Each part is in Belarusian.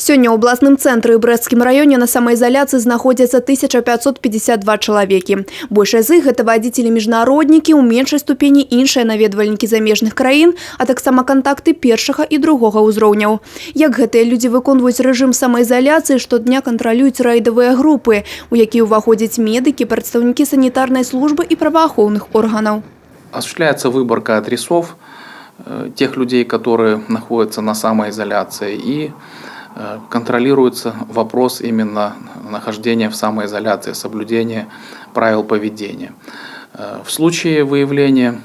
Сёння ў абласным цэнтры і брэсцкім раёне на самаізаляцыі знаходзяцца 1552 чалавекі. Большая з іх – гэта вадзіцелі-міжнароднікі, у меншай ступені іншыя наведвальнікі замежных краін, а таксама кантакты першага і другога ўзроўняў. Як гэтыя людзі выконваюць рэжым самаізаляцыі, штодня кантралююць рэйдавыя групы, у якія ўваходзяць медыкі, прадстаўнікі санітарнай службы і праваахоўных органаў. Осуществляется выборка адресов тех людей, которые находятся на самоизоляции, и контролируется вопрос именно нахождения в самоизоляции, соблюдения правил поведения. В случае выявления,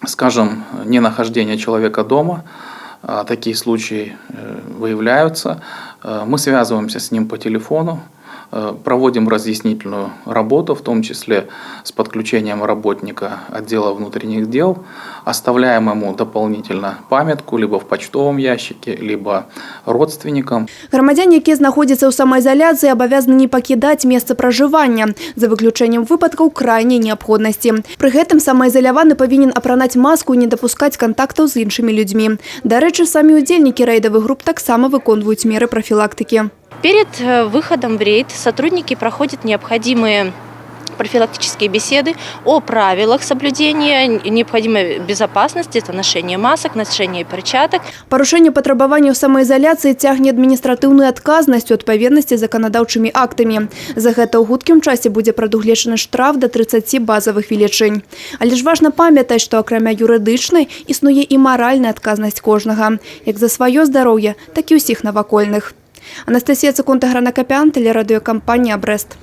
скажем, ненахождения человека дома, такие случаи выявляются, мы связываемся с ним по телефону, проводим разъяснительную работу, в том числе с подключением работника отдела внутренних дел, оставляем ему дополнительно памятку либо в почтовом ящике, либо родственникам. Громадяне, якія знаходзяцца ў самаізаляцыі, абавязаны не пакідаць месца пражывання, за выключэннем выпадкаў крайняй неабходнасці. Пры гэтым самаізаляваны павінен апранаць маску і не дапускаць кантактаў з іншымі людзьмі. Дарэчы, самі удзельнікі рэйдавых груп таксама выконваюць меры профилактики. Перед выходом в рейд сотрудники проходят необходимые профилактические беседы о правилах соблюдения необходимой безопасности, это ношение масок, ношение перчаток. Парушэнне патрабаванняў самаізаляцыі цягне адміністратыўную адказнасць у адпаведнасці з заканадаўчымі актамі. За гэта ў хуткім часе будзе прадугледжаны штраф да 30 базавых велічынь. Але ж важна памятаць, што акрамя юрыдычнай існуе і маральная адказнасць кожнага, як за сваё здароўе, так і ўсіх навакольных. Анастасія Цукунта, Грана Капян, телерадиокомпания «Брест».